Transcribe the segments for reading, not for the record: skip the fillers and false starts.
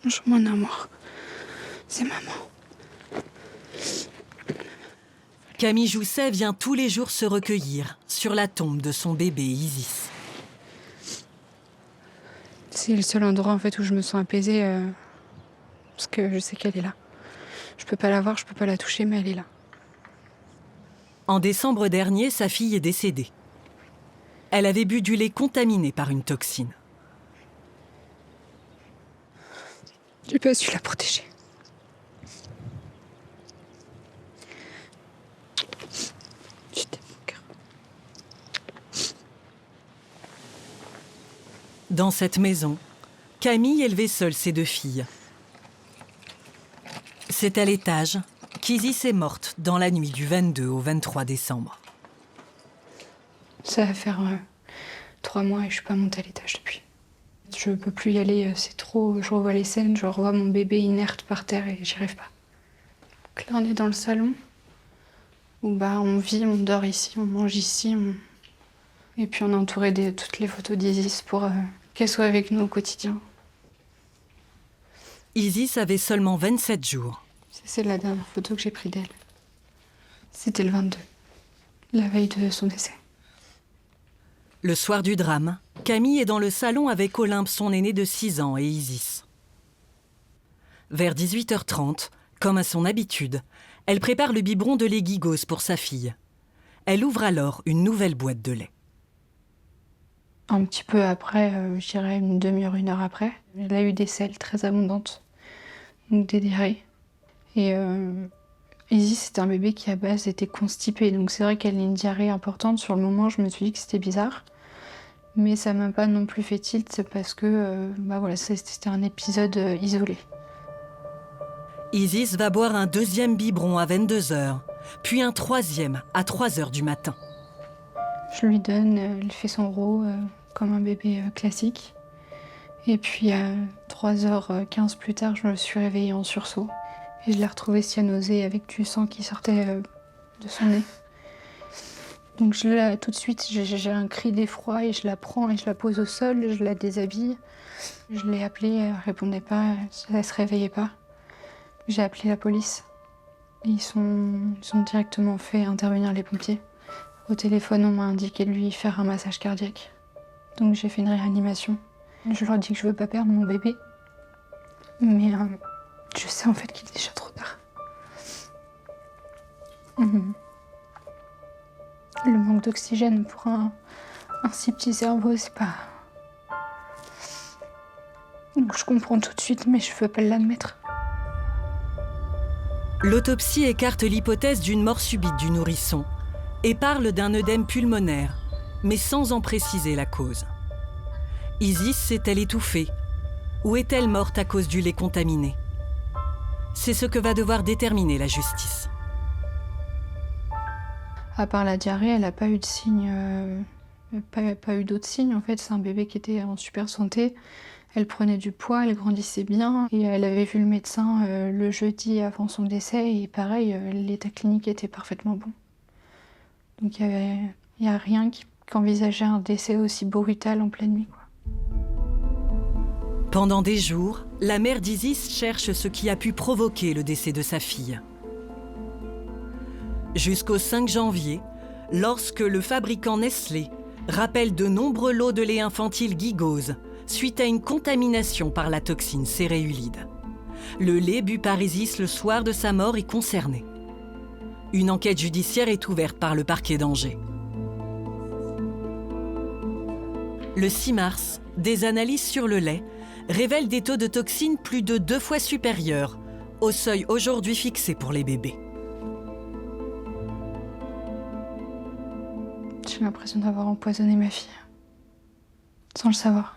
Je m'en amour. C'est maman. Camille Jousset vient tous les jours se recueillir sur la tombe de son bébé Isis. C'est le seul endroit en fait où je me sens apaisée parce que je sais qu'elle est là. Je peux pas la voir, je peux pas la toucher, mais elle est là. En décembre dernier, sa fille est décédée. Elle avait bu du lait contaminé par une toxine. J'ai pas su la protéger. Je t'aime, mon cœur. Dans cette maison, Camille élevait seule ses 2 filles. C'est à l'étage qu'Isis est morte dans la nuit du 22 au 23 décembre. Ça va faire 3 mois et je suis pas montée à l'étage depuis. Je peux plus y aller, c'est trop. Je revois les scènes, je revois mon bébé inerte par terre et j'y arrive pas. Donc là, on est dans le salon où on vit, on dort ici, on mange ici. Et puis on est entouré de toutes les photos d'Isis pour qu'elle soit avec nous au quotidien. Isis avait seulement 27 jours. C'est la dernière photo que j'ai prise d'elle. C'était le 22, la veille de son décès. Le soir du drame, Camille est dans le salon avec Olympe, son aîné de 6 ans, et Isis. Vers 18h30, comme à son habitude, elle prépare le biberon de lait Gigos pour sa fille. Elle ouvre alors une nouvelle boîte de lait. Un petit peu après, je dirais une demi-heure, 1 heure après, elle a eu des selles très abondantes, donc des diarrhées. Et Isis, c'était un bébé qui à base était constipé, donc c'est vrai qu'elle a une diarrhée importante. Sur le moment, je me suis dit que c'était bizarre, mais ça m'a pas non plus fait tilt parce que c'était un épisode isolé. Isis va boire un 2e biberon à 22h, puis un 3e à 3h du matin. Je lui donne, elle fait son roux comme un bébé classique. Et puis à 3h15 plus tard, je me suis réveillée en sursaut. Et je l'ai retrouvée cyanosée avec du sang qui sortait de son nez. Donc tout de suite, j'ai un cri d'effroi et je la prends et je la pose au sol, je la déshabille. Je l'ai appelée, elle ne répondait pas, elle ne se réveillait pas. J'ai appelé la police. Ils ont directement fait intervenir les pompiers. Au téléphone, on m'a indiqué de lui faire un massage cardiaque. Donc j'ai fait une réanimation. Je leur dis que je veux pas perdre mon bébé. Mais je sais en fait qu'il est déjà trop tard. Le manque d'oxygène pour un si petit cerveau, c'est pas... Donc je comprends tout de suite, mais je veux pas l'admettre. L'autopsie écarte l'hypothèse d'une mort subite du nourrisson et parle d'un œdème pulmonaire, mais sans en préciser la cause. Isis s'est-elle étouffée ou est-elle morte à cause du lait contaminé? C'est ce que va devoir déterminer la justice. À part la diarrhée, elle n'a pas eu de signes, pas eu d'autres signes. En fait, c'est un bébé qui était en super santé. Elle prenait du poids, elle grandissait bien. Et elle avait vu le médecin le jeudi avant son décès. Et pareil, l'état clinique était parfaitement bon. Donc il n'y a rien qui envisageait un décès aussi brutal en pleine nuit, quoi. Pendant des jours, la mère d'Isis cherche ce qui a pu provoquer le décès de sa fille. Jusqu'au 5 janvier, lorsque le fabricant Nestlé rappelle de nombreux lots de lait infantile Gigos suite à une contamination par la toxine céréulide. Le lait bu par Isis le soir de sa mort est concerné. Une enquête judiciaire est ouverte par le parquet d'Angers. Le 6 mars, des analyses sur le lait révèlent des taux de toxines plus de 2 fois supérieurs au seuil aujourd'hui fixé pour les bébés. J'ai l'impression d'avoir empoisonné ma fille, sans le savoir.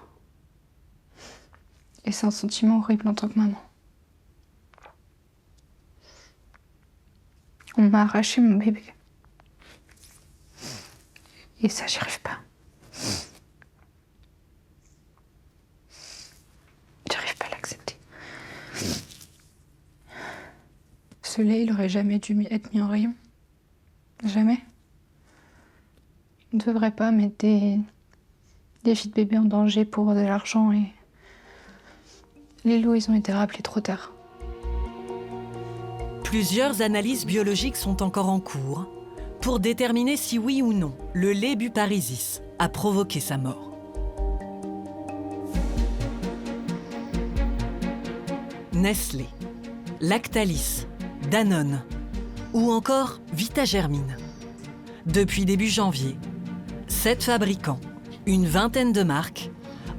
Et c'est un sentiment horrible en tant que maman. On m'a arraché mon bébé. Et ça, j'y arrive pas. J'arrive pas à l'accepter. Ce lait, il aurait jamais dû être mis en rayon. Jamais. On ne devrait pas mettre des filles de bébé en danger pour de l'argent Les lots, ils ont été rappelés trop tard. Plusieurs analyses biologiques sont encore en cours pour déterminer si oui ou non le lait Buparisis a provoqué sa mort. Nestlé, Lactalis, Danone ou encore Vitagermine. Depuis début janvier, 7 fabricants, une vingtaine de marques,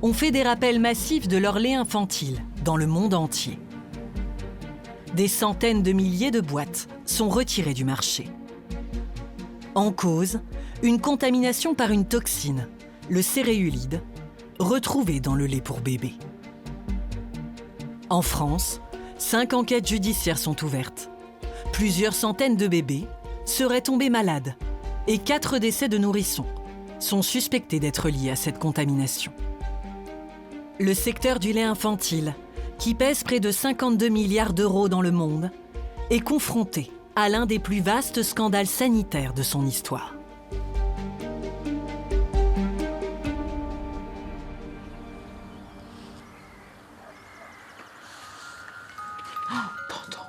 ont fait des rappels massifs de leur lait infantile dans le monde entier. Des centaines de milliers de boîtes sont retirées du marché. En cause, une contamination par une toxine, le céréulide, retrouvée dans le lait pour bébé. En France, 5 enquêtes judiciaires sont ouvertes. Plusieurs centaines de bébés seraient tombés malades et 4 décès de nourrissons sont suspectés d'être liés à cette contamination. Le secteur du lait infantile, qui pèse près de 52 milliards d'euros dans le monde, est confronté à l'un des plus vastes scandales sanitaires de son histoire. Tonton,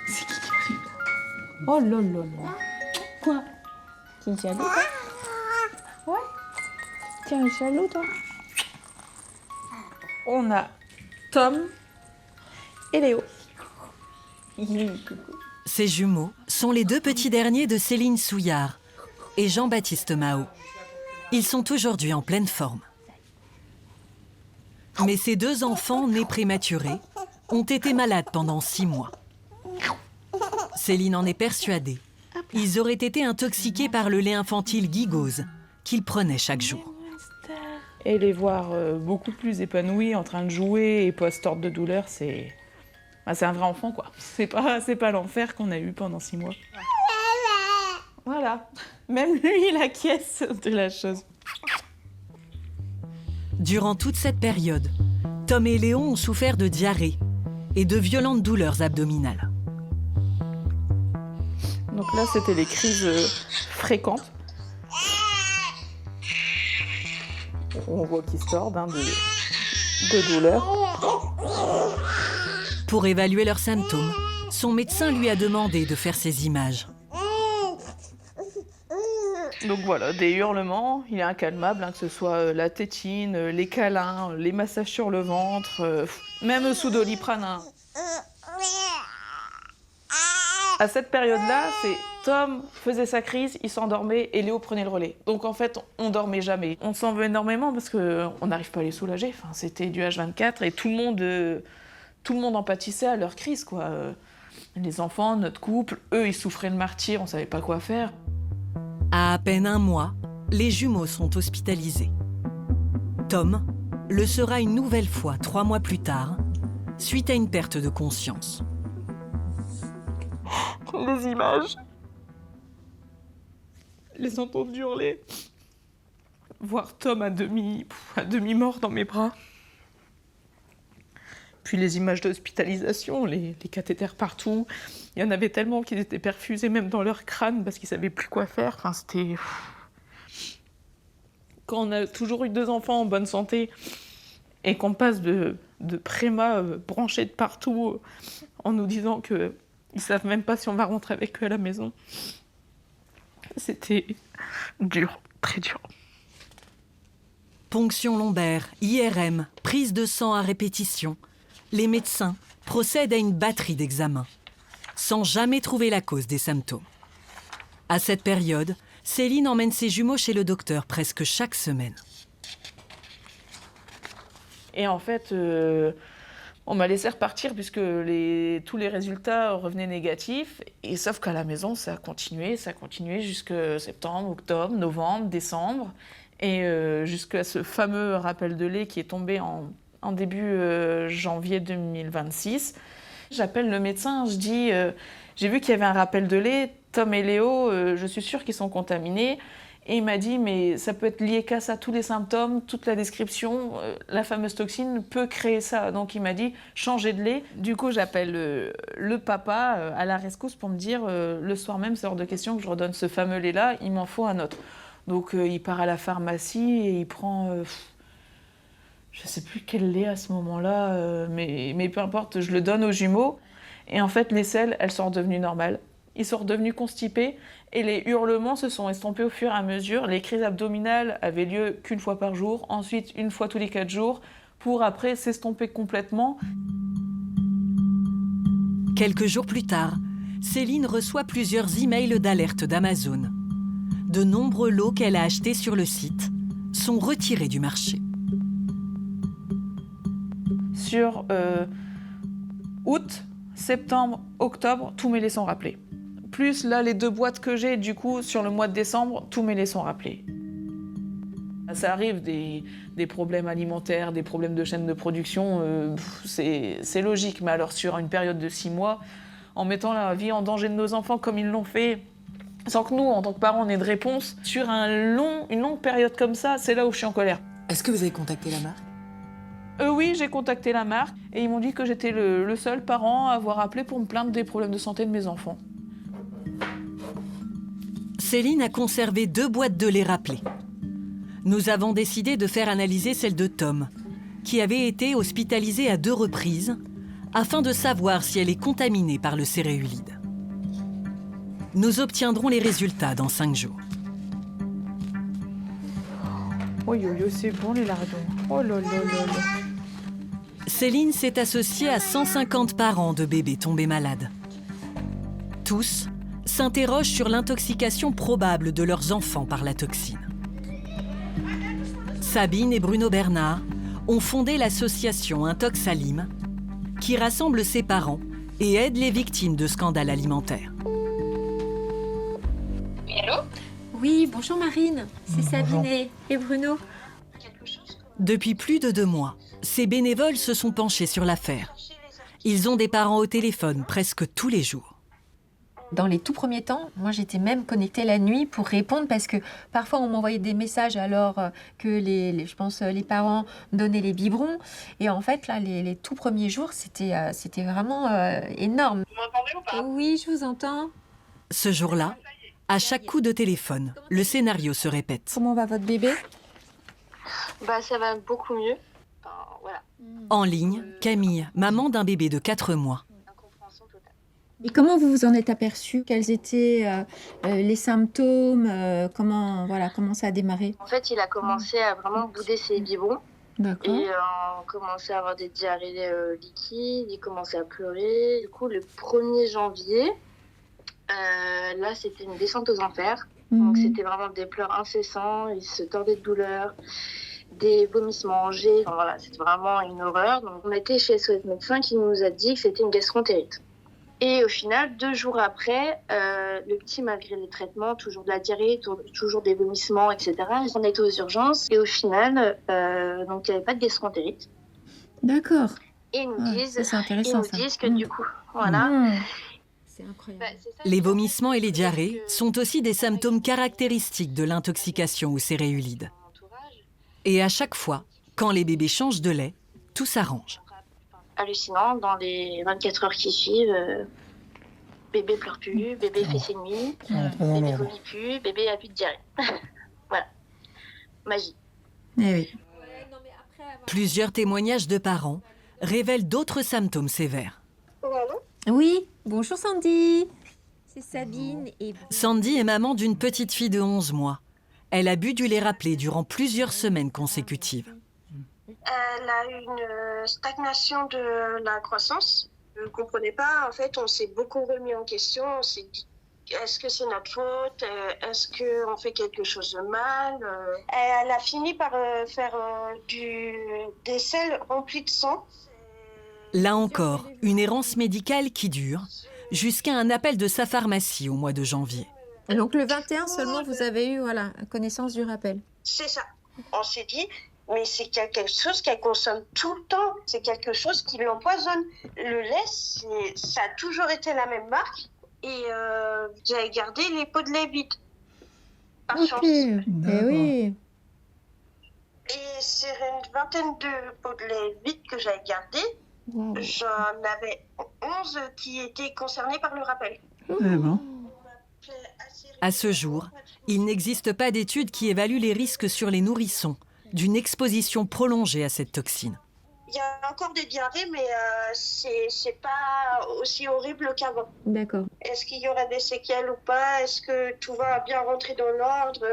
c'est qui arrive? Oh là là là. Quoi? Tu es jaloux, toi? Ouais? Tu es jaloux, toi? On a Tom et Léo. Ces jumeaux sont les 2 petits derniers de Céline Souillard et Jean-Baptiste Mao. Ils sont aujourd'hui en pleine forme. Mais ces 2 enfants nés prématurés ont été malades pendant 6 mois. Céline en est persuadée. Ils auraient été intoxiqués par le lait infantile Gigose qu'ils prenaient chaque jour. Et les voir beaucoup plus épanouis, en train de jouer et pas se tordre de douleur, c'est un vrai enfant, quoi. C'est pas l'enfer qu'on a eu pendant 6 mois. Voilà. Même lui, il acquiesce de la chose. Durant toute cette période, Tom et Léon ont souffert de diarrhée et de violentes douleurs abdominales. Donc là, c'était les crises fréquentes. On voit qu'ils se tordent de douleur. Pour évaluer leurs symptômes, son médecin lui a demandé de faire ces images. Donc voilà, des hurlements, il est incalmable, que ce soit la tétine, les câlins, les massages sur le ventre, même sous Doliprane. À cette période-là, Tom faisait sa crise, il s'endormait et Léo prenait le relais. Donc en fait, on dormait jamais. On s'en veut énormément parce qu'on n'arrive pas à les soulager. Enfin, c'était du H24 et tout le monde en pâtissait à leur crise, quoi. Les enfants, notre couple, eux, ils souffraient le martyre, on savait pas quoi faire. À peine 1 mois, les jumeaux sont hospitalisés. Tom le sera une nouvelle fois 3 mois plus tard, suite à une perte de conscience. Les images, les entendre hurler, voir Tom à demi mort dans mes bras. Puis les images d'hospitalisation, les cathéters partout. Il y en avait tellement qu'ils étaient perfusés même dans leur crâne parce qu'ils savaient plus quoi faire. Enfin, c'était... Quand on a toujours eu 2 enfants en bonne santé et qu'on passe de préma branchés de partout en nous disant qu'ils ne savent même pas si on va rentrer avec eux à la maison, c'était dur, très dur. Ponction lombaire, IRM, prise de sang à répétition. Les médecins procèdent à une batterie d'examens, sans jamais trouver la cause des symptômes. À cette période, Céline emmène ses jumeaux chez le docteur presque chaque semaine. Et en fait, on m'a laissé repartir puisque tous les résultats revenaient négatifs. Et sauf qu'à la maison, ça a continué jusqu'à septembre, octobre, novembre, décembre. Et jusqu'à ce fameux rappel de lait qui est tombé en début janvier 2026. J'appelle le médecin, je dis j'ai vu qu'il y avait un rappel de lait, Tom et Léo, je suis sûre qu'ils sont contaminés. Et il m'a dit mais ça peut être lié qu'à ça, tous les symptômes, toute la description, la fameuse toxine peut créer ça. Donc il m'a dit changez de lait. Du coup j'appelle le papa à la rescousse pour me dire le soir même c'est hors de question que je redonne ce fameux lait-là, il m'en faut un autre. Donc il part à la pharmacie et il prend... je sais plus quel lait à ce moment-là, mais peu importe, je le donne aux jumeaux. Et en fait, les selles, elles sont redevenues normales. Ils sont redevenus constipés et les hurlements se sont estompés au fur et à mesure. Les crises abdominales avaient lieu qu'une fois par jour, ensuite une fois tous les 4 jours, pour après s'estomper complètement. Quelques jours plus tard, Céline reçoit plusieurs emails d'alerte d'Amazon. De nombreux lots qu'elle a achetés sur le site sont retirés du marché. Sur août, septembre, octobre, tous mes laits sont rappelés. Plus là, les 2 boîtes que j'ai, du coup, sur le mois de décembre, tous mes laits sont rappelés. Ça arrive, des problèmes alimentaires, des problèmes de chaîne de production, c'est logique. Mais alors sur une période de 6 mois, en mettant la vie en danger de nos enfants comme ils l'ont fait, sans que nous, en tant que parents, on ait de réponse, sur une longue période comme ça, c'est là où je suis en colère. Est-ce que vous avez contacté la marque ? Oui, j'ai contacté la marque et ils m'ont dit que j'étais le seul parent à avoir appelé pour me plaindre des problèmes de santé de mes enfants. Céline a conservé 2 boîtes de lait rappelées. Nous avons décidé de faire analyser celle de Tom, qui avait été hospitalisé à 2 reprises, afin de savoir si elle est contaminée par le céréulide. Nous obtiendrons les résultats dans 5 jours. Oh yo yo, c'est bon les lardons. Oh là là là là. Céline s'est associée à 150 parents de bébés tombés malades. Tous s'interrogent sur l'intoxication probable de leurs enfants par la toxine. Sabine et Bruno Bernard ont fondé l'association Intoxalim, qui rassemble ses parents et aide les victimes de scandales alimentaires. Oui, allô ? Oui, bonjour Marine, c'est Sabine et Bruno. Depuis plus de 2 mois, ces bénévoles se sont penchés sur l'affaire. Ils ont des parents au téléphone presque tous les jours. Dans les tout premiers temps, moi j'étais même connectée la nuit pour répondre parce que parfois on m'envoyait des messages alors que les parents donnaient les biberons. Et en fait, là, les tout premiers jours, c'était vraiment énorme. Vous m'entendez ou pas ? Oui, je vous entends. Ce jour-là, à chaque coup de téléphone, le scénario se répète. Comment va votre bébé ? Bah ça va beaucoup mieux. Enfin, voilà. En ligne, Camille, maman d'un bébé de 4 mois. Incompréhension totale. Et comment vous vous en êtes aperçu ? Quels étaient les symptômes ? Comment ça a démarré ? En fait, il a commencé à vraiment bouder ses biberons. D'accord. Et on commençait à avoir des diarrhées liquides, il commençait à pleurer. Du coup, le 1er janvier, là, c'était une descente aux enfers. Donc, c'était vraiment des pleurs incessants, il se tordait de douleur, des vomissements, enfin, voilà, c'était vraiment une horreur. Donc, on a été chez SOS médecin qui nous a dit que c'était une gastroentérite. Et au final, 2 jours après, le petit, malgré les traitements, toujours de la diarrhée, toujours des vomissements, etc. On était aux urgences et au final, donc il n'y avait pas de gastroentérite. D'accord. Et ils nous disent, c'est intéressant, disent que du coup, voilà. C'est incroyable. Bah, c'est ça, Les c'est vomissements et les diarrhées que- sont aussi des symptômes caractéristiques de l'intoxication au céréulide. Mon entourage, Et à chaque fois, quand les bébés changent de lait, tout s'arrange. hallucinant, dans les 24 heures qui suivent, bébé pleure plus, bébé fait ses nuits, bébé vomit plus, bébé a plus de diarrhée. Voilà. Magie. Eh oui. Plusieurs témoignages de parents révèlent d'autres symptômes sévères. Oui, bonjour Sandy. C'est Sabine et... Sandy est maman d'une petite fille de 11 mois. Elle a bu du lait râpé durant plusieurs semaines consécutives. Elle a eu une stagnation de la croissance. Je ne comprenais pas. En fait, on s'est beaucoup remis en question. On s'est dit, est-ce que c'est notre faute ? Est-ce qu'on fait quelque chose de mal ? Elle a fini par faire des selles remplies de sang. Là encore, une errance médicale qui dure, jusqu'à un appel de sa pharmacie au mois de janvier. Donc le 21 seulement, vous avez eu connaissance du rappel. C'est ça. On s'est dit, mais c'est quelque chose qu'elle consomme tout le temps. C'est quelque chose qui l'empoisonne. Le lait, ça a toujours été la même marque. Et j'avais gardé les pots de lait vides. Par chance. Eh oui. Et c'est une vingtaine de pots de lait vides que j'avais gardés. Wow. J'en avais 11 qui étaient concernés par le rappel. À ce jour, il n'existe pas d'études qui évaluent les risques sur les nourrissons d'une exposition prolongée à cette toxine. Il y a encore des diarrhées, mais c'est pas aussi horrible qu'avant. D'accord. Est-ce qu'il y aura des séquelles ou pas? Est-ce que tout va bien rentrer dans l'ordre?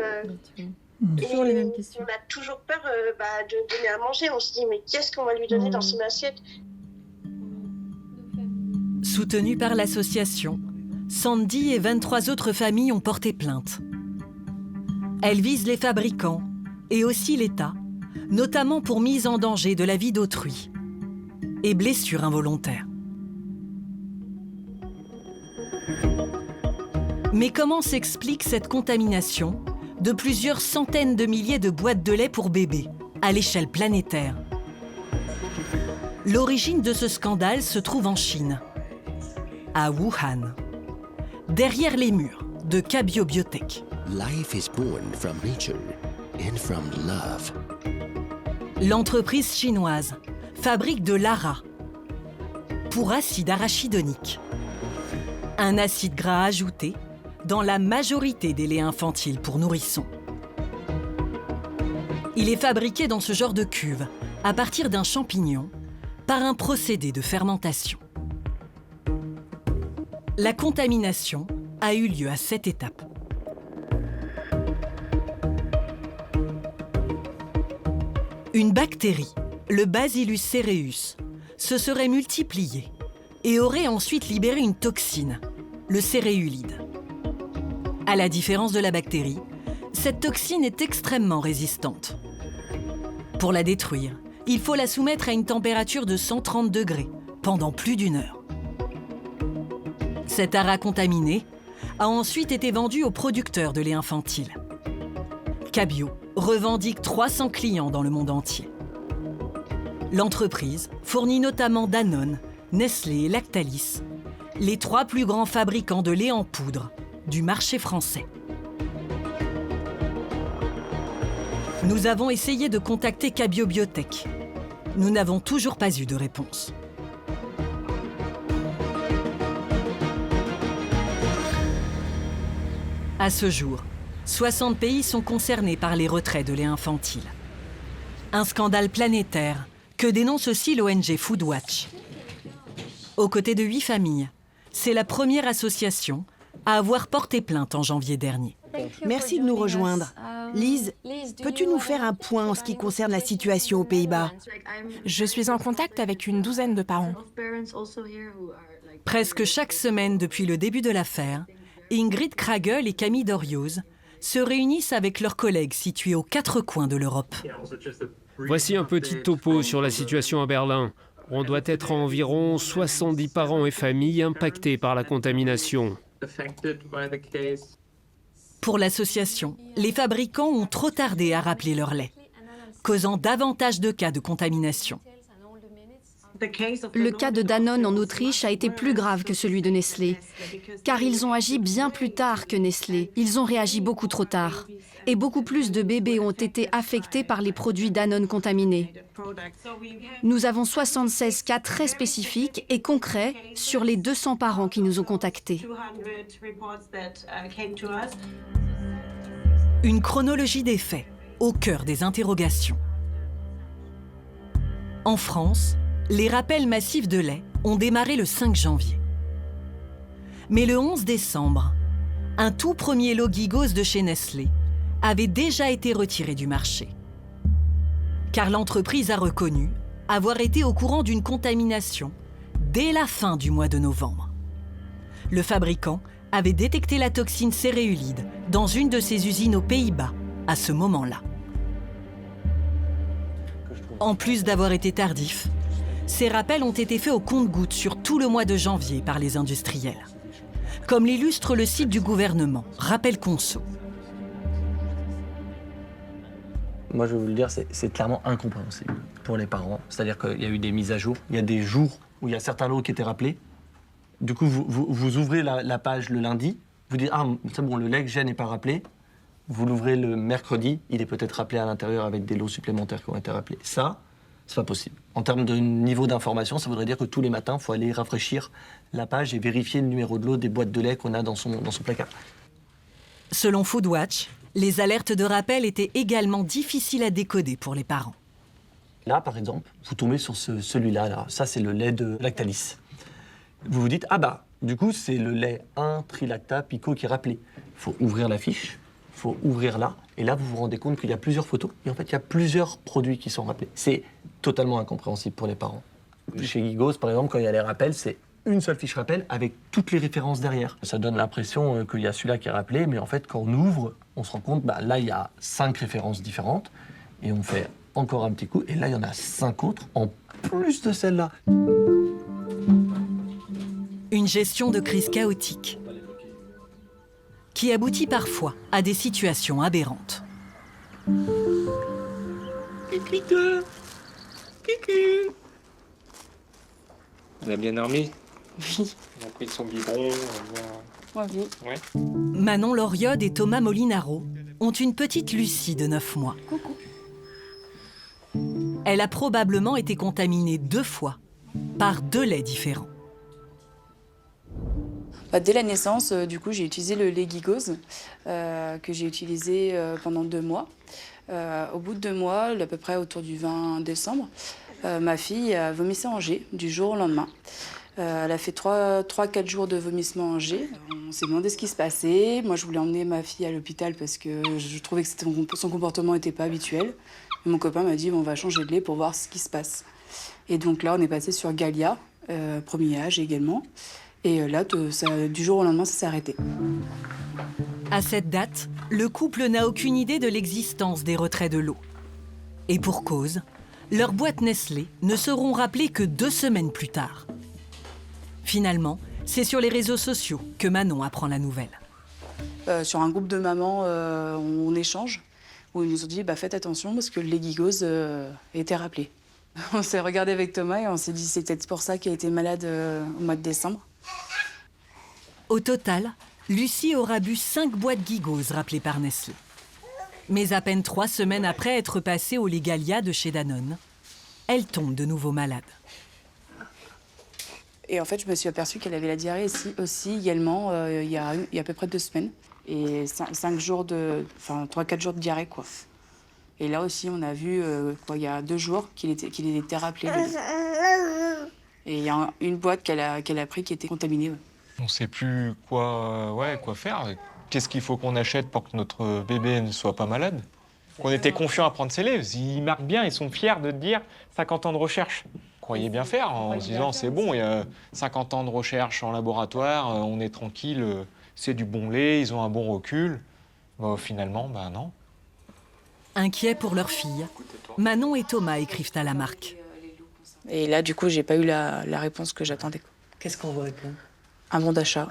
Toujours les mêmes questions. On a toujours peur de donner à manger. On se dit, mais qu'est-ce qu'on va lui donner dans son assiette? Soutenue par l'association, Sandy et 23 autres familles ont porté plainte. Elle vise les fabricants et aussi l'État, notamment pour mise en danger de la vie d'autrui et blessures involontaires. Mais comment s'explique cette contamination de plusieurs centaines de milliers de boîtes de lait pour bébés à l'échelle planétaire? L'origine de ce scandale se trouve en Chine, à Wuhan, derrière les murs de Cabio Biotech. Life is born from nature and from love. L'entreprise chinoise fabrique de l'ARA pour acide arachidonique, un acide gras ajouté dans la majorité des laits infantiles pour nourrissons. Il est fabriqué dans ce genre de cuve à partir d'un champignon par un procédé de fermentation. La contamination a eu lieu à 7 étapes. Une bactérie, le Bacillus cereus, se serait multipliée et aurait ensuite libéré une toxine, le céréulide. À la différence de la bactérie, cette toxine est extrêmement résistante. Pour la détruire, il faut la soumettre à une température de 130 degrés pendant plus d'1 heure. Cet ARA contaminé a ensuite été vendu aux producteurs de lait infantile. Cabio revendique 300 clients dans le monde entier. L'entreprise fournit notamment Danone, Nestlé et Lactalis, les 3 plus grands fabricants de lait en poudre du marché français. Nous avons essayé de contacter Cabio Biotech. Nous n'avons toujours pas eu de réponse. À ce jour, 60 pays sont concernés par les retraits de lait infantile. Un scandale planétaire que dénonce aussi l'ONG Foodwatch. Aux côtés de 8 familles, c'est la première association à avoir porté plainte en janvier dernier. Merci de nous rejoindre. Lise, peux-tu nous faire un point en ce qui concerne la situation aux Pays-Bas? Je suis en contact avec une douzaine de parents. Presque chaque semaine depuis le début de l'affaire, Ingrid Kragel et Camille Dorioz se réunissent avec leurs collègues situés aux 4 coins de l'Europe. Voici un petit topo sur la situation à Berlin. On doit être à environ 70 parents et familles impactés par la contamination. Pour l'association, les fabricants ont trop tardé à rappeler leur lait, causant davantage de cas de contamination. Le cas de Danone en Autriche a été plus grave que celui de Nestlé, car ils ont agi bien plus tard que Nestlé. Ils ont réagi beaucoup trop tard. Et beaucoup plus de bébés ont été affectés par les produits Danone contaminés. Nous avons 76 cas très spécifiques et concrets sur les 200 parents qui nous ont contactés. Une chronologie des faits, au cœur des interrogations. En France, les rappels massifs de lait ont démarré le 5 janvier. Mais le 11 décembre, un tout premier lot Gigos de chez Nestlé avait déjà été retiré du marché. Car l'entreprise a reconnu avoir été au courant d'une contamination dès la fin du mois de novembre. Le fabricant avait détecté la toxine céréulide dans une de ses usines aux Pays-Bas à ce moment-là. En plus d'avoir été tardifs, ces rappels ont été faits au compte-gouttes sur tout le mois de janvier par les industriels. Comme l'illustre le site du gouvernement, Rappel Conso. Moi, je vais vous le dire, c'est clairement incompréhensible pour les parents. C'est-à-dire qu'il y a eu des mises à jour. Il y a des jours où il y a certains lots qui étaient rappelés. Du coup, vous ouvrez la page le lundi. Vous dites, ah, c'est bon, le lait que j'ai n'est pas rappelé. Vous l'ouvrez le mercredi. Il est peut-être rappelé à l'intérieur avec des lots supplémentaires qui ont été rappelés. Ça, c'est pas possible. En termes de niveau d'information, ça voudrait dire que tous les matins, il faut aller rafraîchir la page et vérifier le numéro de lot des boîtes de lait qu'on a dans son placard. Selon Foodwatch, Les alertes de rappel étaient également difficiles à décoder pour les parents. Là, par exemple, vous tombez sur celui-là. Là. Ça, c'est le lait de Lactalis. Vous vous dites, ah bah, du coup, c'est le lait 1-trilacta Pico qui est rappelé. Il faut ouvrir la fiche, il faut ouvrir là, et là, vous vous rendez compte qu'il y a plusieurs photos, et en fait, il y a plusieurs produits qui sont rappelés. C'est totalement incompréhensible pour les parents. Chez Gigos, par exemple, quand il y a les rappels, c'est une seule fiche rappel avec toutes les références derrière. Ça donne l'impression qu'il y a celui-là qui est rappelé, mais en fait, quand on ouvre, on se rend compte, bah, là, il y a 5 références différentes, et on fait encore un petit coup, et là, il y en a 5 autres, en plus de celle-là. Une gestion de crise chaotique qui aboutit parfois à des situations aberrantes. On a bien dormi? Oui. On a pris son biberon. Oui. Ouais. Manon Loriode et Thomas Molinaro ont une petite Lucie de 9 mois. Coucou. Elle a probablement été contaminée 2 fois par 2 laits différents. Dès la naissance, du coup, j'ai utilisé le lait Gigos que j'ai utilisé pendant 2 mois. Au bout de 2 mois, à peu près autour du 20 décembre, ma fille a vomissé en jet du jour au lendemain. Elle a fait 3-4 jours de vomissement en jet. On s'est demandé ce qui se passait. Moi, je voulais emmener ma fille à l'hôpital parce que je trouvais que son comportement n'était pas habituel. Et mon copain m'a dit on va changer de lait pour voir ce qui se passe. Et donc là, on est passé sur Galia, premier âge également. Et là, du jour au lendemain, ça s'est arrêté. À cette date, le couple n'a aucune idée de l'existence des retraits de l'eau. Et pour cause, leurs boîtes Nestlé ne seront rappelées que 2 semaines plus tard. Finalement, c'est sur les réseaux sociaux que Manon apprend la nouvelle. Sur un groupe de mamans, on échange, où ils nous ont dit faites attention parce que le lait Gigos était rappelé. On s'est regardé avec Thomas et on s'est dit c'est peut-être pour ça qu'il a été malade au mois de décembre. Au total, Lucie aura bu 5 boîtes Gigos rappelées par Nestlé. Mais à peine 3 semaines après être passée au lait Galia de chez Danone, elle tombe de nouveau malade. Et en fait, je me suis aperçue qu'elle avait la diarrhée aussi également il y a à peu près 2 semaines. Et 3-4 jours de diarrhée, quoi. Et là aussi, on a vu, il y a 2 jours, qu'il était rappelé. Et il y a une boîte qu'elle a pris qui était contaminée. Ouais. On ne sait plus quoi faire. Qu'est-ce qu'il faut qu'on achète pour que notre bébé ne soit pas malade? On était confiants à prendre ses laits. Ils marquent bien, ils sont fiers de dire 50 ans de recherche. Croyez bien faire en se disant c'est bon, il y a 50 ans de recherche en laboratoire, on est tranquille, c'est du bon lait, ils ont un bon recul. Finalement, non. Inquiets pour leur fille, Manon et Thomas écrivent à la marque. Et là, du coup, j'ai pas eu la réponse que j'attendais. Qu'est-ce qu'on vous répond? Un bon d'achat.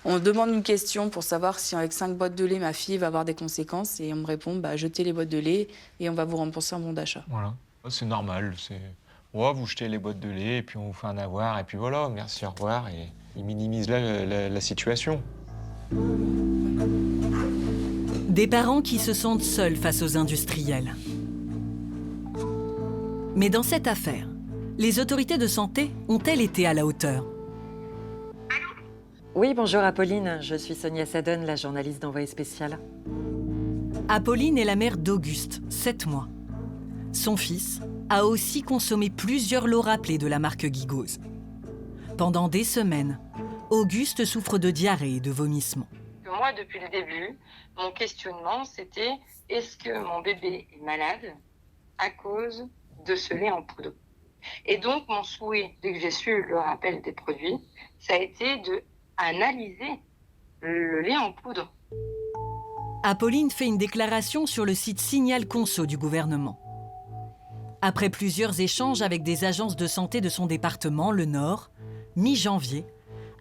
On demande une question pour savoir si avec 5 boîtes de lait, ma fille va avoir des conséquences. Et on me répond, jetez les boîtes de lait et on va vous rembourser un bon d'achat. Voilà, c'est normal. Vous jetez les boîtes de lait et puis on vous fait un avoir. Et puis voilà, merci, au revoir. Et ils minimisent la situation. Des parents qui se sentent seuls face aux industriels. Mais dans cette affaire, les autorités de santé ont-elles été à la hauteur? Oui, bonjour Apolline, je suis Sonia Sadon, la journaliste d'Envoyé spécial. Apolline est la mère d'Auguste, 7 mois. Son fils a aussi consommé plusieurs lots rappelés de la marque Gigos. Pendant des semaines, Auguste souffre de diarrhée et de vomissements. Moi, depuis le début, mon questionnement, c'était est-ce que mon bébé est malade à cause de ce lait en poudre? Et donc, mon souhait, dès que j'ai su le rappel des produits, ça a été d'analyser le lait en poudre. Apolline fait une déclaration sur le site Signal Conso du gouvernement. Après plusieurs échanges avec des agences de santé de son département, le Nord, mi-janvier,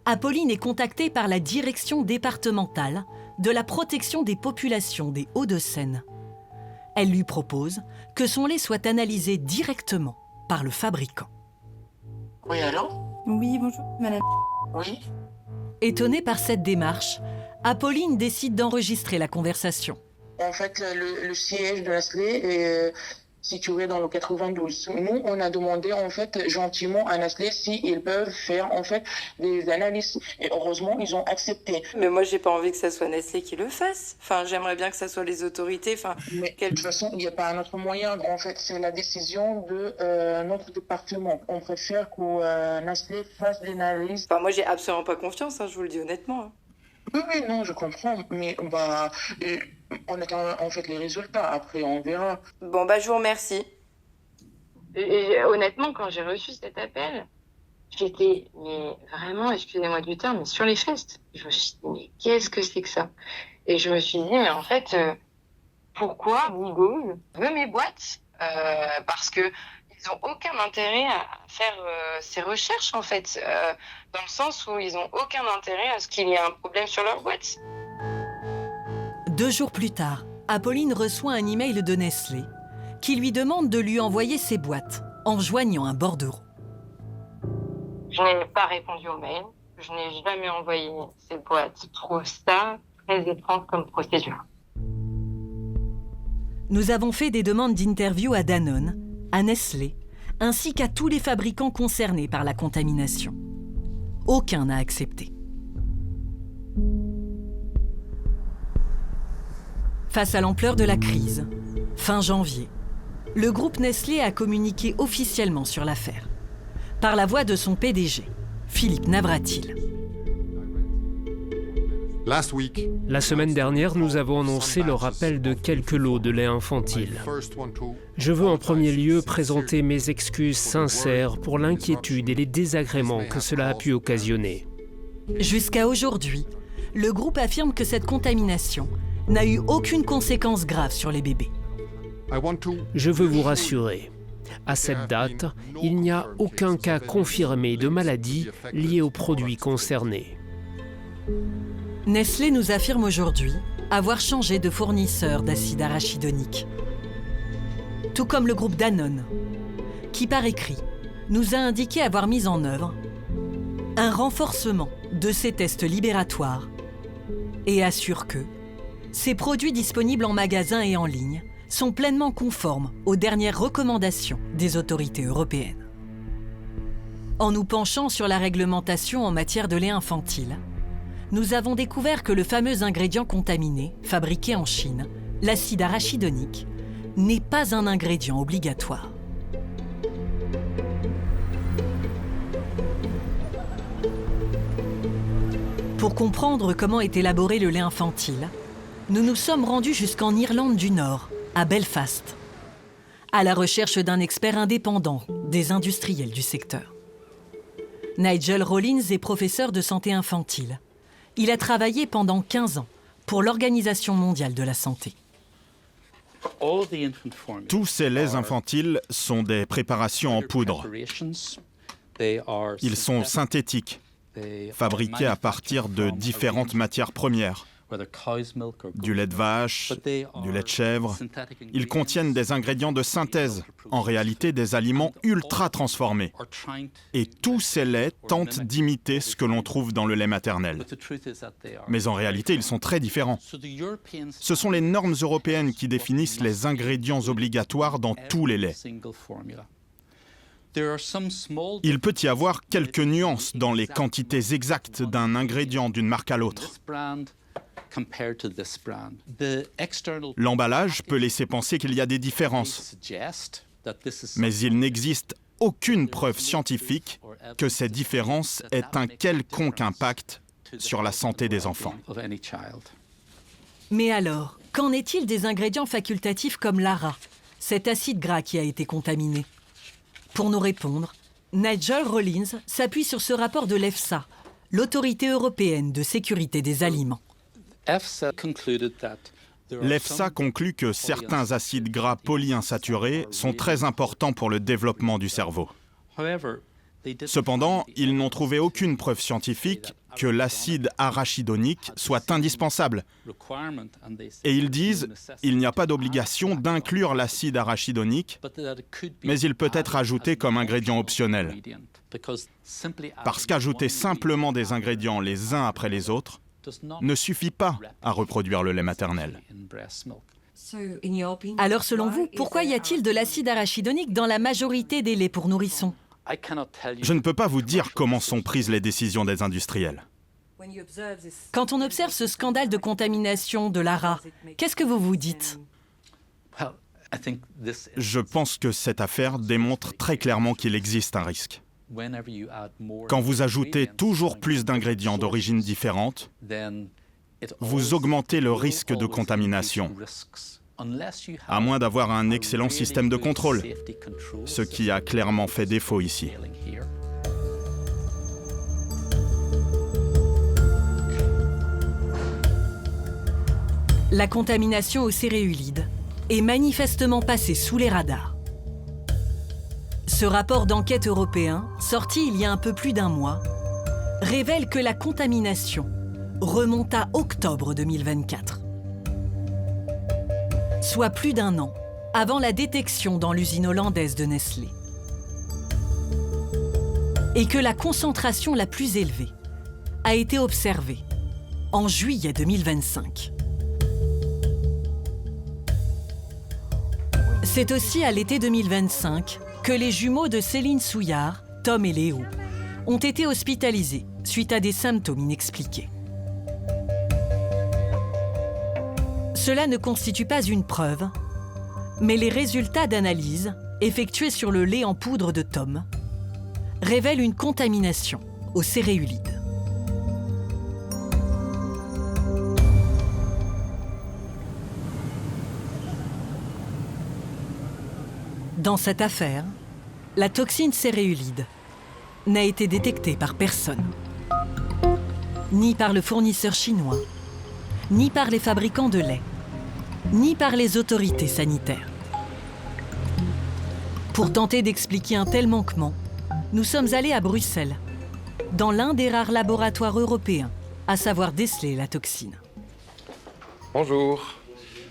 Apolline est contactée par la direction départementale de la protection des populations des Hauts-de-Seine. Elle lui propose que son lait soit analysé directement par le fabricant. Oui, allô? Oui, bonjour, madame. Oui. Étonnée par cette démarche, Apolline décide d'enregistrer la conversation. En fait, le siège de Nestlé situé dans le 92. Nous, on a demandé en fait gentiment à Nestlé s'ils peuvent faire en fait des analyses. Et heureusement, ils ont accepté. Mais moi, j'ai pas envie que ça soit Nestlé qui le fasse. Enfin, j'aimerais bien que ça soit les autorités. Enfin, mais de toute façon, il n'y a pas un autre moyen. En fait, c'est la décision de notre département. On préfère que Nestlé fasse des analyses. Enfin, moi, j'ai absolument pas confiance, hein, je vous le dis honnêtement. Oui, non, je comprends, mais on attend en fait les résultats, après on verra. Bon, je vous remercie. Et honnêtement, quand j'ai reçu cet appel, j'étais, mais vraiment, excusez-moi du terme, mais sur les fesses. Je me suis dit, mais qu'est-ce que c'est que ça? Et je me suis dit, mais en fait, pourquoi Google veut mes boîtes? Parce que ils n'ont aucun intérêt à faire ces recherches, en fait, dans le sens où ils n'ont aucun intérêt à ce qu'il y ait un problème sur leur boîte. 2 jours plus tard, Apolline reçoit un email de Nestlé qui lui demande de lui envoyer ses boîtes en joignant un bordereau. Je n'ai pas répondu au mail, je n'ai jamais envoyé ces boîtes. Je trouve ça très étrange comme procédure. Nous avons fait des demandes d'interview à Danone, à Nestlé, ainsi qu'à tous les fabricants concernés par la contamination. Aucun n'a accepté. Face à l'ampleur de la crise, fin janvier, le groupe Nestlé a communiqué officiellement sur l'affaire, par la voix de son PDG, Philippe Navratil. La semaine dernière, nous avons annoncé le rappel de quelques lots de lait infantile. Je veux en premier lieu présenter mes excuses sincères pour l'inquiétude et les désagréments que cela a pu occasionner. Jusqu'à aujourd'hui, le groupe affirme que cette contamination n'a eu aucune conséquence grave sur les bébés. Je veux vous rassurer. À cette date, il n'y a aucun cas confirmé de maladie liée aux produits concernés. Nestlé nous affirme aujourd'hui avoir changé de fournisseur d'acide arachidonique. Tout comme le groupe Danone, qui par écrit nous a indiqué avoir mis en œuvre un renforcement de ses tests libératoires et assure que ces produits disponibles en magasin et en ligne sont pleinement conformes aux dernières recommandations des autorités européennes. En nous penchant sur la réglementation en matière de lait infantile, nous avons découvert que le fameux ingrédient contaminé, fabriqué en Chine, l'acide arachidonique, n'est pas un ingrédient obligatoire. Pour comprendre comment est élaboré le lait infantile, nous nous sommes rendus jusqu'en Irlande du Nord, à Belfast, à la recherche d'un expert indépendant des industriels du secteur. Nigel Rollins est professeur de santé infantile. Il a travaillé pendant 15 ans pour l'Organisation mondiale de la santé. Tous ces laits infantiles sont des préparations en poudre. Ils sont synthétiques, fabriqués à partir de différentes matières premières. Du lait de vache, du lait de chèvre. Ils contiennent des ingrédients de synthèse, en réalité des aliments ultra transformés. Et tous ces laits tentent d'imiter ce que l'on trouve dans le lait maternel. Mais en réalité, ils sont très différents. Ce sont les normes européennes qui définissent les ingrédients obligatoires dans tous les laits. Il peut y avoir quelques nuances dans les quantités exactes d'un ingrédient d'une marque à l'autre. L'emballage peut laisser penser qu'il y a des différences, mais il n'existe aucune preuve scientifique que ces différences aient un quelconque impact sur la santé des enfants. Mais alors, qu'en est-il des ingrédients facultatifs comme l'ARA, cet acide gras qui a été contaminé? Pour nous répondre, Nigel Rollins s'appuie sur ce rapport de l'EFSA, l'Autorité européenne de sécurité des aliments. L'EFSA conclut que certains acides gras polyinsaturés sont très importants pour le développement du cerveau. Cependant, ils n'ont trouvé aucune preuve scientifique que l'acide arachidonique soit indispensable. Et ils disent qu'il n'y a pas d'obligation d'inclure l'acide arachidonique, mais il peut être ajouté comme ingrédient optionnel. Parce qu'ajouter simplement des ingrédients les uns après les autres ne suffit pas à reproduire le lait maternel. Alors selon vous, pourquoi y a-t-il de l'acide arachidonique dans la majorité des laits pour nourrissons? Je ne peux pas vous dire comment sont prises les décisions des industriels. Quand on observe ce scandale de contamination de l'ARA, qu'est-ce que vous vous dites? Je pense que cette affaire démontre très clairement qu'il existe un risque. Quand vous ajoutez toujours plus d'ingrédients d'origine différente, vous augmentez le risque de contamination, à moins d'avoir un excellent système de contrôle, ce qui a clairement fait défaut ici. La contamination aux céréulides est manifestement passée sous les radars. Ce rapport d'enquête européen, sorti il y a un peu plus d'un mois, révèle que la contamination remonte à octobre 2024, soit plus d'un an avant la détection dans l'usine hollandaise de Nestlé. Et que la concentration la plus élevée a été observée en juillet 2025. C'est aussi à l'été 2025 que les jumeaux de Céline Souillard, Tom et Léo, ont été hospitalisés suite à des symptômes inexpliqués. Cela ne constitue pas une preuve, mais les résultats d'analyse effectués sur le lait en poudre de Tom révèlent une contamination aux céréulides. Dans cette affaire, la toxine céréulide n'a été détectée par personne. Ni par le fournisseur chinois, ni par les fabricants de lait, ni par les autorités sanitaires. Pour tenter d'expliquer un tel manquement, nous sommes allés à Bruxelles, dans l'un des rares laboratoires européens à savoir déceler la toxine. Bonjour.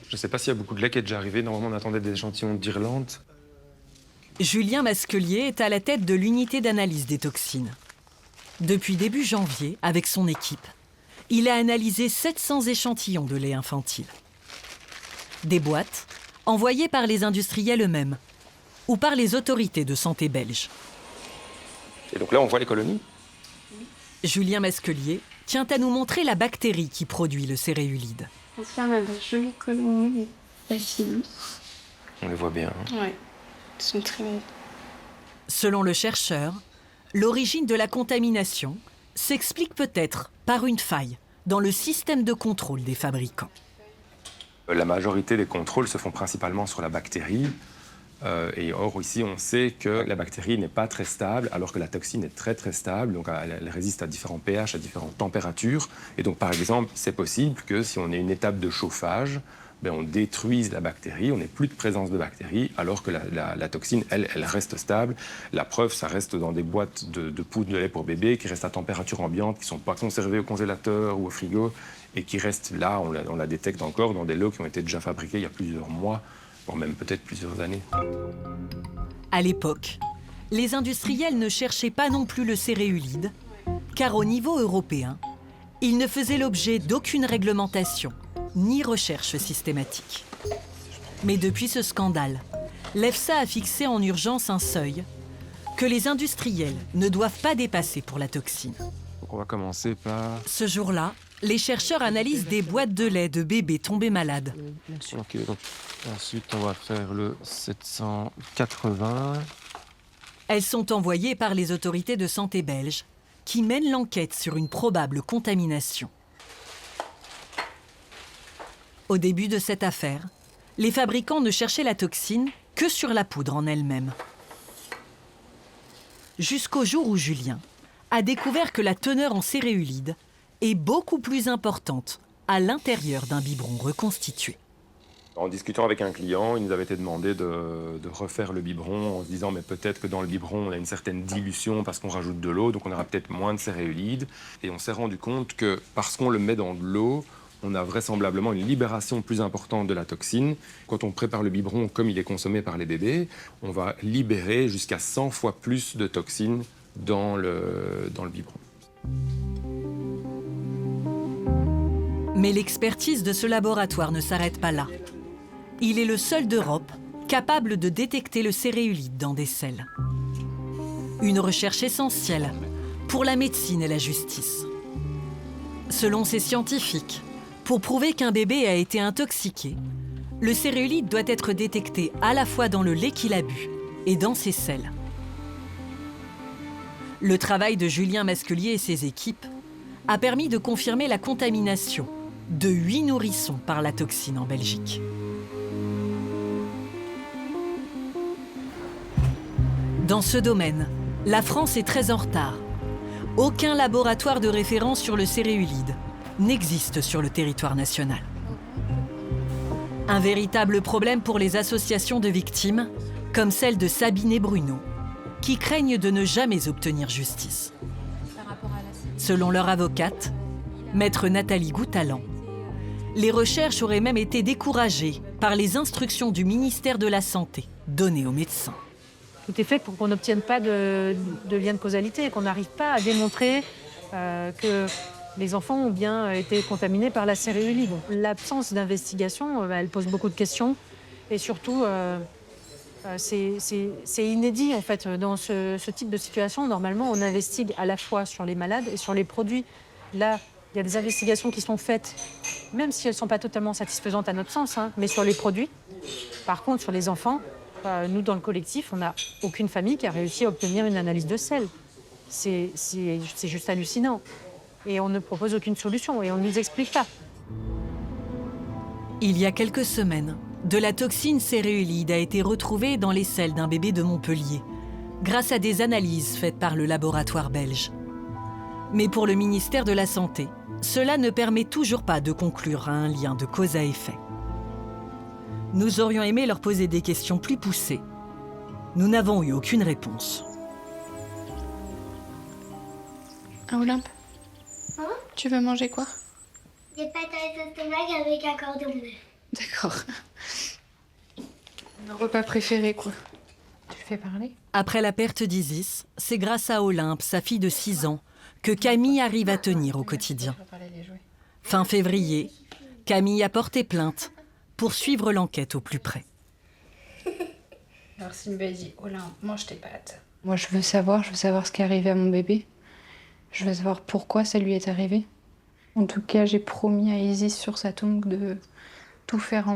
Je ne sais pas s'il y a beaucoup de lait qui est déjà arrivé. Normalement, on attendait des échantillons d'Irlande. Julien Masquelier est à la tête de l'unité d'analyse des toxines. Depuis début janvier, avec son équipe, il a analysé 700 échantillons de lait infantile. Des boîtes envoyées par les industriels eux-mêmes ou par les autorités de santé belges. Et donc là, on voit les colonies. Julien Masquelier tient à nous montrer la bactérie qui produit le céréulide. On a de jolies colonies, bacilles. On les voit bien. Oui. Sont très belles. Selon le chercheur, l'origine de la contamination s'explique peut-être par une faille dans le système de contrôle des fabricants. La majorité des contrôles se font principalement sur la bactérie. Et or, ici, on sait que la bactérie n'est pas très stable, alors que la toxine est très très stable. Donc, elle résiste à différents pH, à différentes températures. Et donc, par exemple, c'est possible que si on a une étape de chauffage, on détruise la bactérie, on n'ait plus de présence de bactéries, alors que la toxine, elle reste stable. La preuve, ça reste dans des boîtes de poudre de lait pour bébé qui restent à température ambiante, qui ne sont pas conservées au congélateur ou au frigo, et qui restent là, on la détecte encore dans des lots qui ont été déjà fabriqués il y a plusieurs mois, voire même peut-être plusieurs années. À l'époque, les industriels ne cherchaient pas non plus le céréulide, car au niveau européen, il ne faisait l'objet d'aucune réglementation, ni recherche systématique. Mais depuis ce scandale, l'EFSA a fixé en urgence un seuil que les industriels ne doivent pas dépasser pour la toxine. Donc on va commencer par... Ce jour-là, les chercheurs analysent des boîtes de lait de bébés tombés malades. Ok, donc ensuite on va faire le 780. Elles sont envoyées par les autorités de santé belges qui mènent l'enquête sur une probable contamination. Au début de cette affaire, les fabricants ne cherchaient la toxine que sur la poudre en elle-même. Jusqu'au jour où Julien a découvert que la teneur en céréulide est beaucoup plus importante à l'intérieur d'un biberon reconstitué. En discutant avec un client, il nous avait été demandé de refaire le biberon en se disant mais peut-être que dans le biberon on a une certaine dilution parce qu'on rajoute de l'eau, donc on aura peut-être moins de céréulides. Et on s'est rendu compte que parce qu'on le met dans de l'eau, on a vraisemblablement une libération plus importante de la toxine. Quand on prépare le biberon comme il est consommé par les bébés, on va libérer jusqu'à 100 fois plus de toxines dans le biberon. Mais l'expertise de ce laboratoire ne s'arrête pas là. Il est le seul d'Europe capable de détecter le céréulide dans des selles. Une recherche essentielle pour la médecine et la justice. Selon ces scientifiques, pour prouver qu'un bébé a été intoxiqué, le céréulide doit être détecté à la fois dans le lait qu'il a bu et dans ses selles. Le travail de Julien Masquelier et ses équipes a permis de confirmer la contamination de 8 nourrissons par la toxine en Belgique. Dans ce domaine, la France est très en retard. Aucun laboratoire de référence sur le céréulide n'existe sur le territoire national. Un véritable problème pour les associations de victimes, comme celle de Sabine et Bruno, qui craignent de ne jamais obtenir justice. Selon leur avocate, maître Nathalie Goutalan, les recherches auraient même été découragées par les instructions du ministère de la Santé données aux médecins. Tout est fait pour qu'on n'obtienne pas de lien de causalité, qu'on n'arrive pas à démontrer que les enfants ont bien été contaminés par la céréulide. L'absence d'investigation, elle pose beaucoup de questions. Et surtout, c'est inédit, en fait. Dans ce type de situation, normalement, on investigue à la fois sur les malades et sur les produits. Là, il y a des investigations qui sont faites, même si elles ne sont pas totalement satisfaisantes à notre sens, mais sur les produits. Par contre, sur les enfants, nous, dans le collectif, on n'a aucune famille qui a réussi à obtenir une analyse de sel. C'est juste hallucinant. Et on ne propose aucune solution et on ne nous explique pas. Il y a quelques semaines, de la toxine céréulide a été retrouvée dans les selles d'un bébé de Montpellier, grâce à des analyses faites par le laboratoire belge. Mais pour le ministère de la Santé, cela ne permet toujours pas de conclure à un lien de cause à effet. Nous aurions aimé leur poser des questions plus poussées. Nous n'avons eu aucune réponse. Olympe, tu veux manger quoi? Des patates au tomate avec un cordon bleu. D'accord. Mon repas préféré, quoi. Tu fais parler? Après la perte d'Isis, c'est grâce à Olympe, sa fille de 6 ans, que Camille arrive à tenir au quotidien. Fin février, Camille a porté plainte pour suivre l'enquête au plus près. Alors Simba dit, Olympe, mange tes pâtes. Moi, je veux savoir ce qui est arrivé à mon bébé. Je veux savoir pourquoi ça lui est arrivé. En tout cas, j'ai promis à Isis sur sa tombe de tout faire,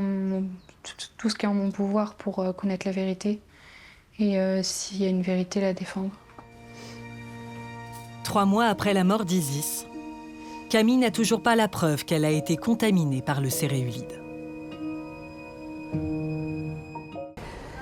tout ce qui est en mon pouvoir pour connaître la vérité. Et s'il y a une vérité, la défendre. 3 mois après la mort d'Isis, Camille n'a toujours pas la preuve qu'elle a été contaminée par le céréulide.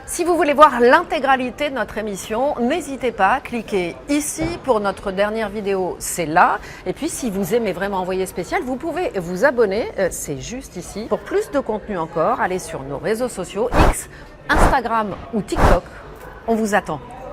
Si vous voulez voir l'intégralité de notre émission, n'hésitez pas, cliquez ici pour notre dernière vidéo, c'est là. Et puis si vous aimez vraiment Envoyé spécial, vous pouvez vous abonner, c'est juste ici. Pour plus de contenu encore, allez sur nos réseaux sociaux, X, Instagram ou TikTok. On vous attend.